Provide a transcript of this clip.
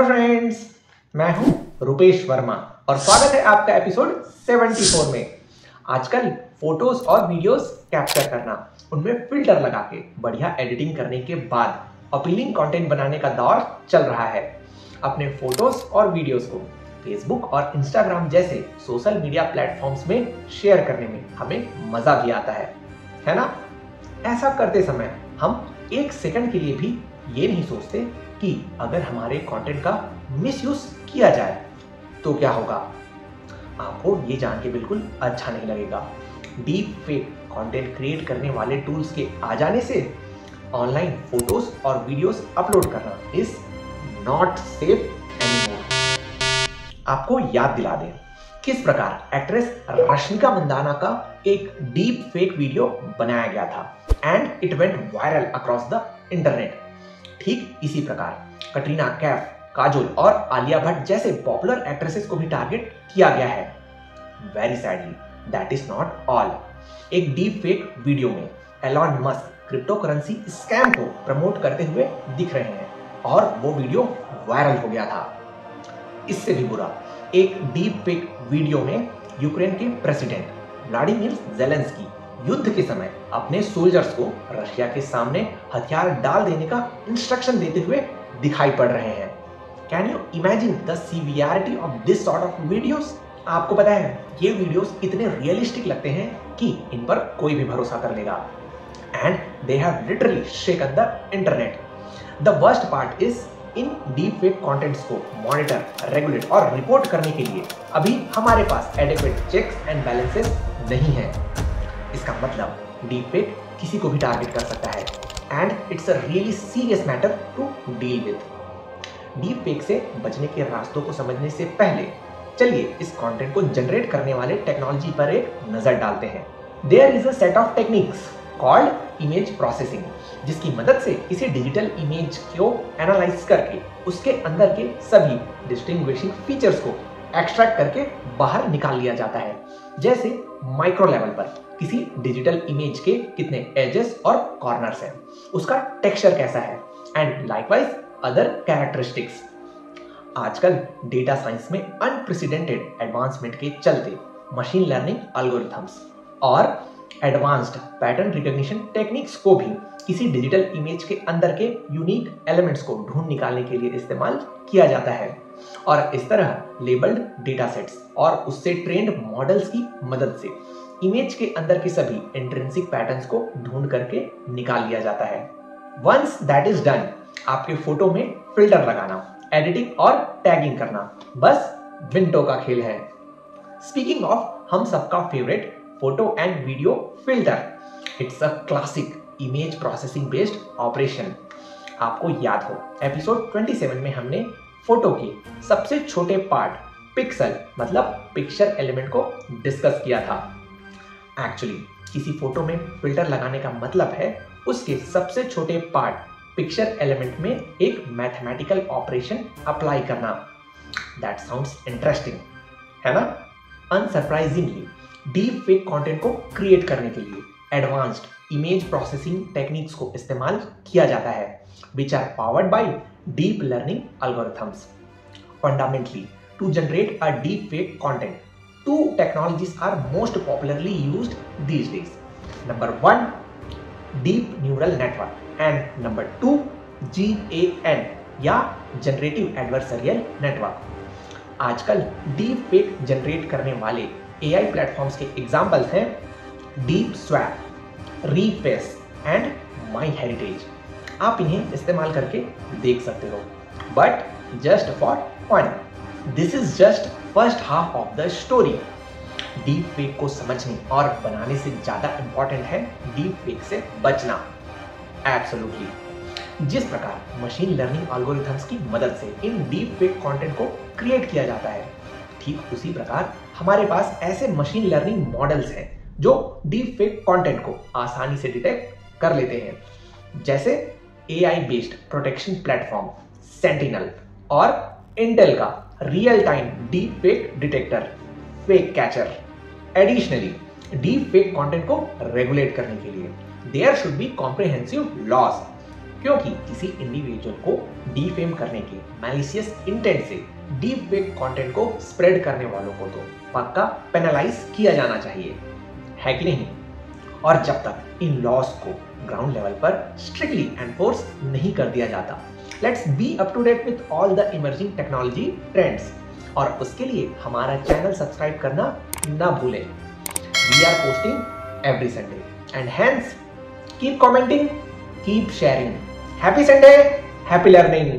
Friends, मैं हूं रुपेश वर्मा और स्वागत है आपका एपिसोड 74 में। आजकल फोटोज और वीडियोस कैप्चर करना, उनमें फिल्टर लगा के बढ़िया एडिटिंग करने के बाद अपीलिंग कंटेंट बनाने का दौर चल रहा है। अपने फोटोज और वीडियोस को फेसबुक और इंस्टाग्राम जैसे सोशल मीडिया प्लेटफॉर्म्स में शेयर करने में हमें मजा भी आता है ना? ऐसा करते समय हम एक सेकंड के लिए भी ये नहीं सोचते कि अगर हमारे कंटेंट का मिसयूज किया जाए तो क्या होगा। आपको ये जान के बिल्कुल अच्छा नहीं लगेगा। डीप फेक कंटेंट क्रिएट करने वाले टूल्स के आ जाने से ऑनलाइन फोटोज और वीडियोस अपलोड करना इज नॉट सेफ एनीमोर। आपको याद दिला दें किस प्रकार एक्ट्रेस रश्मिका मंदाना का एक डीप फेक वीडियो बनाया गया था and it went viral across the internet. ठीक इसी प्रकार कटरीना कैफ, काजोल और आलिया भट्ट जैसे पॉपुलर एक्ट्रेसेस को भी टारगेट किया गया है। Very sadly that is not all. एक डीप फेक वीडियो में Elon Musk crypto currency scam को प्रमोट करते हुए दिख रहे हैं और वो वीडियो वायरल हो गया था। इससे भी बुरा, एक डीप फेक वीडियो में यूक्रेन के प्रेसिडेंट व्लादिमीर ज़ेलेंस्की युद्ध के समय अपने सोल्जर्स को रशिया के सामने हथियार डाल देने का इंस्ट्रक्शन देते हुए दिखाई पड़ रहे हैं। Can you imagine the severity of this sort of videos? आपको पता है ये वीडियोस इतने रियलिस्टिक लगते हैं कि इन पर कोई भी भरोसा कर लेगा and they have literally shaken the internet. The worst part is in deep fake contents को मॉनिटर, रेगुलेट और रिपोर्ट करने के लिए अभी हमारे पास एडिक्वेट चेक्स एंड बैलेंसेस नहीं है। इसका मतलब डीप फेक किसी को भी टारगेट कर सकता है and it's a really serious matter to deal with. Deep fake से बचने के रास्तों को समझने से पहले चलिए इस कंटेंट को जनरेट करने वाले टेक्नोलॉजी पर एक नजर डालते हैं। There is a set of techniques called image processing, जिसकी मदद से किसी डिजिटल इमेज को एनालाइज करके उसके अंदर के सभी डिस्टिंग्विशिंग फीचर्स को एक्सट्रैक्ट करके बाहर निकाल लिया जाता है। जैसे माइक्रो लेवल पर किसी डिजिटल इमेज के कितने एजेस और कॉर्नर्स हैं, उसका टेक्सचर कैसा है एंड लाइकवाइज अदर कैरेक्टरिस्टिक्स। आजकल डेटा साइंस में अनप्रेसिडेंटेड एडवांसमेंट के चलते मशीन लर्निंग एल्गोरिथम्स और एडवांस्ड पैटर्न रिकॉग्निशन टेक्निक्स को भी किसी डिजिटल इमेज के अंदर के यूनिक एलिमेंट्स को ढूंढ निकालने के लिए इस्तेमाल किया जाता है और इस तरह लेबल्ड डेटा सेट्स और उससे ट्रेंड मॉडल्स की मदद से इमेज के अंदर के सभी इंट्रिंसिक पैटर्न्स को ढूंढ करके निकाल लिया जाता है। वंस दैट इज डन, आपके फोटो में फिल्टर लगाना, एडिटिंग और टैगिंग करना बस विंडो का खेल है। स्पीकिंग ऑफ हम सबका favourite photo and video filter, it's a classic image processing based operation. आपको याद हो एपिसोड 27 में हमने फोटो के सबसे छोटे पार्ट पिक्सल मतलब पिक्चर एलिमेंट को डिस्कस किया था। एक्चुअली किसी फोटो में फिल्टर लगाने का मतलब है उसके सबसे छोटे पार्ट पिक्चर एलिमेंट में एक मैथमेटिकल ऑपरेशन अप्लाई करना। दैट साउंड्स इंटरेस्टिंग, है ना? अनसरप्राइजिंगली डीप फेक कंटेंट को क्रिएट करने के लिए एडवांस्ड इमेज प्रोसेसिंग टेक्निक्स को इस्तेमाल किया जाता है which are powered by deep learning algorithms. Fundamentally, to generate a deep fake content, two technologies are most popularly used these days. Number 1, deep neural network and number 2, GAN या generative adversarial network. आजकल deep fake generate करने वाले AI platforms के examples हैं DeepSwap, Reface and MyHeritage। आप इन्हें इस्तेमाल करके देख सकते हो, but just for fun. This is just first half of the story. Deep fake को समझने और बनाने से ज्यादा इंपॉर्टेंट है डीप फेक से बचना। एब्सोल्युटली। जिस प्रकार मशीन लर्निंग एल्गोरिथम्स की मदद से इन डीप फेक कंटेंट को क्रिएट किया जाता है, ठीक उसी प्रकार हमारे पास ऐसे मशीन लर्निंग मॉडल्स हैं जो डीप फेक कंटेंट को आसानी से डिटेक्ट कर लेते हैं, जैसे AI based protection platform Sentinel और इंटेल का real time deep fake detector fake catcher. Additionally deep fake content को रेगुलेट करने के लिए there should be comprehensive laws क्योंकि किसी इंडिविजुअल को डिफेम करने के मैलिशियस इंटेंट से डीप फेक कंटेंट को स्प्रेड करने वालों को तो पक्का पेनलाइज किया जाना चाहिए, है कि नहीं? और जब तक इन लॉस को ग्राउंड लेवल पर स्ट्रिक्टली एनफोर्स नहीं कर दिया जाता, let's be up to date with all the emerging technology trends. और उसके लिए हमारा चैनल सब्सक्राइब करना ना भूलें। We are posting every Sunday and hence keep commenting, keep sharing. Happy Sunday, happy learning.